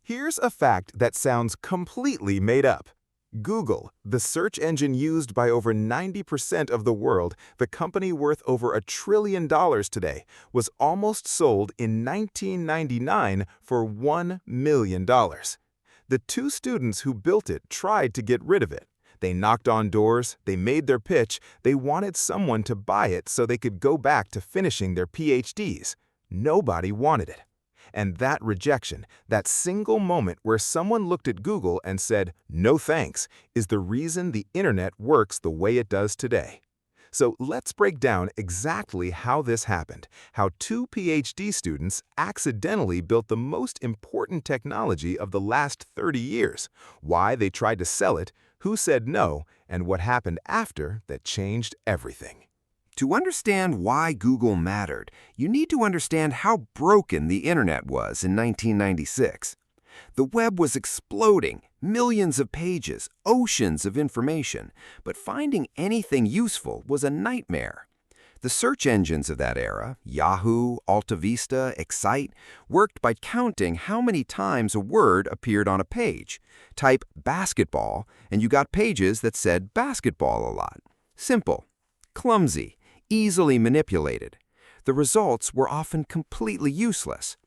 Here's a fact that sounds completely made up. Google, the search engine used by over 90% of the world, the company worth over $1 trillion today, was almost sold in 1999 for $1 million. The two students who built it tried to get rid of it. They knocked on doors, they made their pitch, they wanted someone to buy it so they could go back to finishing their PhDs. Nobody wanted it. And that rejection, that single moment where someone looked at Google and said, "No thanks," is the reason the internet works the way it does today. So let's break down exactly how this happened, how two PhD students accidentally built the most important technology of the last 30 years, why they tried to sell it, who said no, and what happened after that changed everything. To understand why Google mattered, you need to understand how broken the internet was in 1996. The web was exploding, millions of pages, oceans of information, but finding anything useful was a nightmare. The search engines of that era, Yahoo, AltaVista, Excite, worked by counting how many times a word appeared on a page. Type basketball, and you got pages that said basketball a lot. Simple, clumsy, easily manipulated. The results were often completely useless.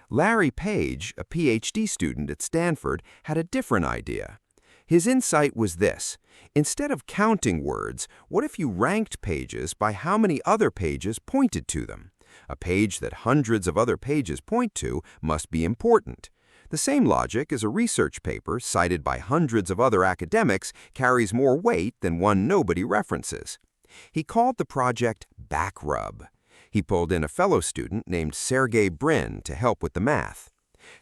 Larry Page, a PhD student at Stanford, had a different idea. His insight was this: instead of counting words, what if you ranked pages by how many other pages pointed to them? A page that hundreds of other pages point to must be important. The same logic as a research paper cited by hundreds of other academics carries more weight than one nobody references. He called the project BackRub. He pulled in a fellow student named Sergey Brin to help with the math.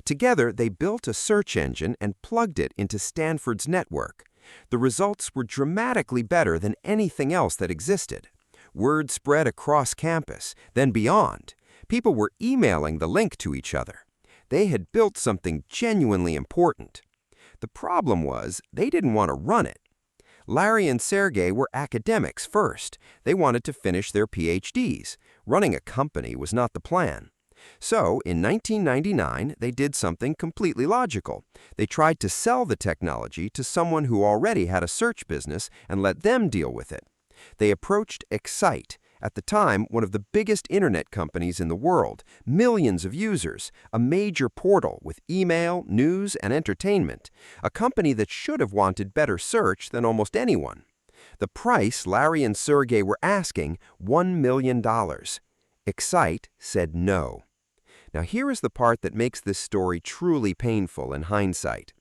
Together, they built a search engine and plugged it into Stanford's network. The results were dramatically better than anything else that existed. Word spread across campus, then beyond. People were emailing the link to each other. They had built something genuinely important. The problem was, they didn't want to run it. Larry and Sergey were academics first. They wanted to finish their PhDs. Running a company was not the plan. So, in 1999, they did something completely logical. They tried to sell the technology to someone who already had a search business and let them deal with it. They approached Excite, at the time one of the biggest internet companies in the world, millions of users, a major portal with email, news, and entertainment, a company that should have wanted better search than almost anyone. The price Larry and Sergey were asking, $1 million. Excite said no. Now here is the part that makes this story truly painful in hindsight.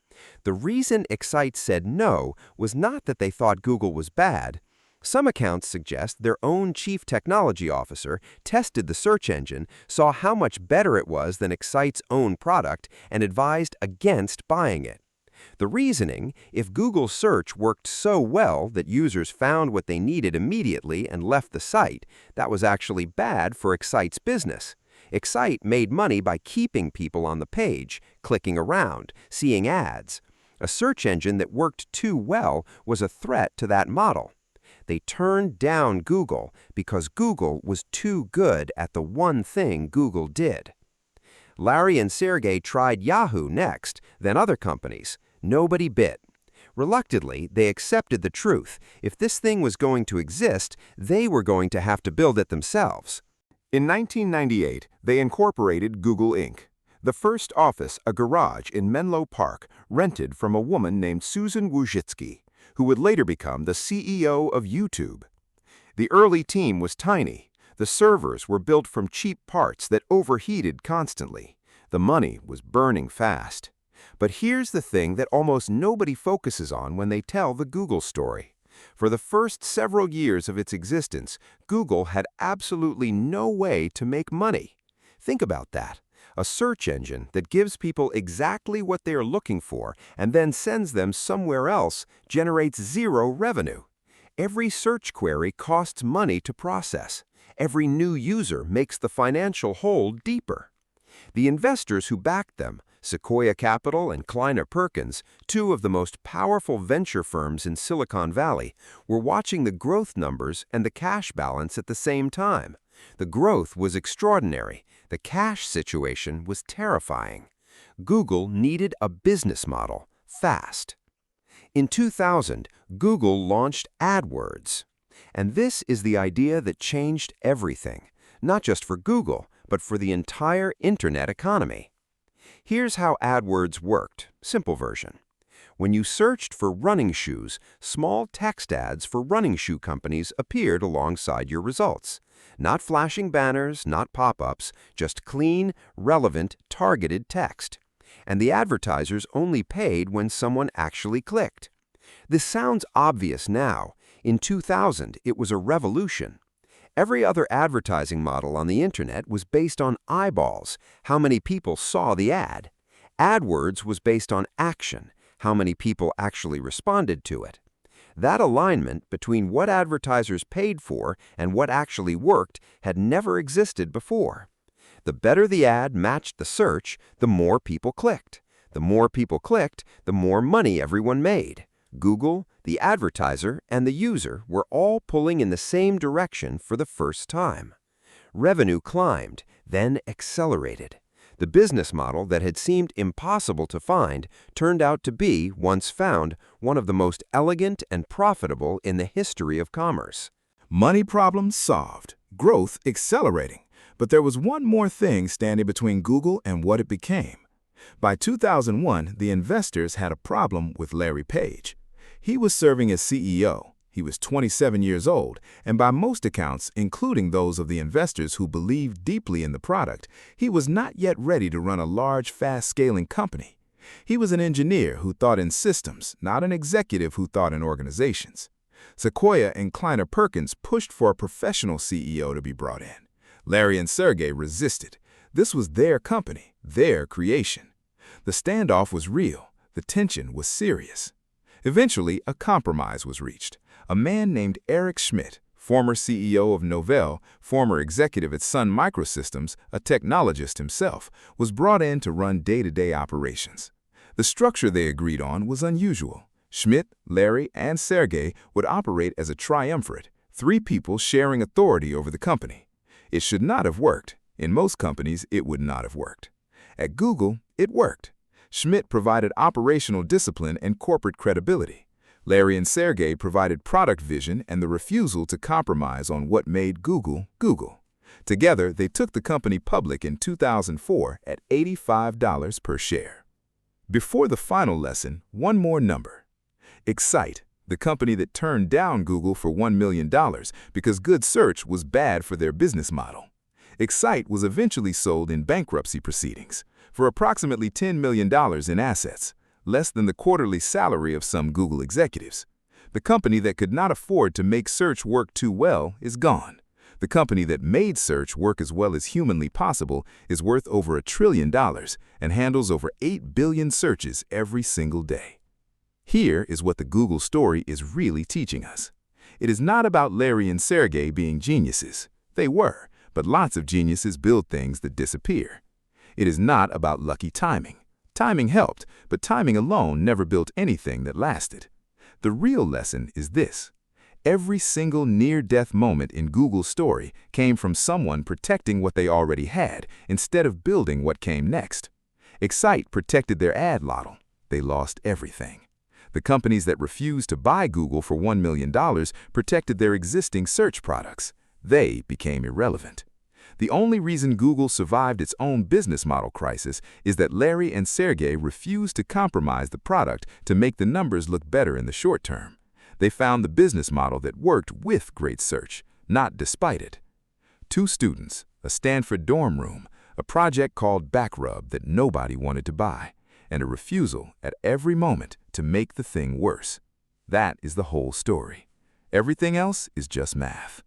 The reason Excite said no was not that they thought Google was bad. Some accounts suggest their own chief technology officer tested the search engine, saw how much better it was than Excite's own product, and advised against buying it. The reasoning, if Google search worked so well that users found what they needed immediately and left the site, that was actually bad for Excite's business. Excite made money by keeping people on the page, clicking around, seeing ads. A search engine that worked too well was a threat to that model. They turned down Google because Google was too good at the one thing Google did. Larry and Sergey tried Yahoo next, then other companies. Nobody bit. Reluctantly, they accepted the truth. If this thing was going to exist, they were going to have to build it themselves. In 1998, they incorporated Google Inc., the first office, a garage in Menlo Park, rented from a woman named Susan Wojcicki, who would later become the CEO of YouTube. The early team was tiny. The servers were built from cheap parts that overheated constantly. The money was burning fast. But here's the thing that almost nobody focuses on when they tell the Google story. For the first several years of its existence, Google had absolutely no way to make money. Think about that. A search engine that gives people exactly what they are looking for and then sends them somewhere else generates zero revenue. Every search query costs money to process. Every new user makes the financial hole deeper. The investors who backed them, Sequoia Capital and Kleiner Perkins, two of the most powerful venture firms in Silicon Valley, were watching the growth numbers and the cash balance at the same time. The growth was extraordinary. The cash situation was terrifying. Google needed a business model, fast. In 2000, Google launched AdWords. And this is the idea that changed everything, not just for Google, but for the entire internet economy. Here's how AdWords worked, simple version. When you searched for running shoes, small text ads for running shoe companies appeared alongside your results. Not flashing banners, not pop-ups, just clean, relevant, targeted text. And the advertisers only paid when someone actually clicked. This sounds obvious now. In 2000, it was a revolution. Every other advertising model on the internet was based on eyeballs, how many people saw the ad. AdWords was based on action, how many people actually responded to it. That alignment between what advertisers paid for and what actually worked had never existed before. The better the ad matched the search, the more people clicked. The more people clicked, the more money everyone made. Google, the advertiser, and the user were all pulling in the same direction for the first time. Revenue climbed, then accelerated. The business model that had seemed impossible to find turned out to be, once found, one of the most elegant and profitable in the history of commerce. Money problems solved, growth accelerating. But there was one more thing standing between Google and what it became. By 2001, the investors had a problem with Larry Page. He was serving as CEO. He was 27 years old, and by most accounts, including those of the investors who believed deeply in the product, he was not yet ready to run a large, fast-scaling company. He was an engineer who thought in systems, not an executive who thought in organizations. Sequoia and Kleiner Perkins pushed for a professional CEO to be brought in. Larry and Sergey resisted. This was their company, their creation. The standoff was real. The tension was serious. Eventually, a compromise was reached. A man named Eric Schmidt, former CEO of Novell, former executive at Sun Microsystems, a technologist himself, was brought in to run day-to-day operations. The structure they agreed on was unusual. Schmidt, Larry, and Sergey would operate as a triumvirate, 3 people sharing authority over the company. It should not have worked. In most companies, it would not have worked. At Google, it worked. Schmidt provided operational discipline and corporate credibility. Larry and Sergey provided product vision and the refusal to compromise on what made Google, Google. Together, they took the company public in 2004 at $85 per share. Before the final lesson, one more number. Excite, the company that turned down Google for $1 million because good search was bad for their business model. Excite was eventually sold in bankruptcy proceedings for approximately $10 million in assets, less than the quarterly salary of some Google executives. The company that could not afford to make search work too well is gone. The company that made search work as well as humanly possible is worth over $1 trillion and handles over 8 billion searches every single day. Here is what the Google story is really teaching us. It is not about Larry and Sergey being geniuses. They were, but lots of geniuses build things that disappear. It is not about lucky timing. Timing helped, but timing alone never built anything that lasted. The real lesson is this. Every single near-death moment in Google's story came from someone protecting what they already had instead of building what came next. Excite protected their ad model. They lost everything. The companies that refused to buy Google for $1 million protected their existing search products. They became irrelevant. The only reason Google survived its own business model crisis is that Larry and Sergey refused to compromise the product to make the numbers look better in the short term. They found the business model that worked with great search, not despite it. 2 students, a Stanford dorm room, a project called BackRub that nobody wanted to buy, and a refusal at every moment to make the thing worse. That is the whole story. Everything else is just math.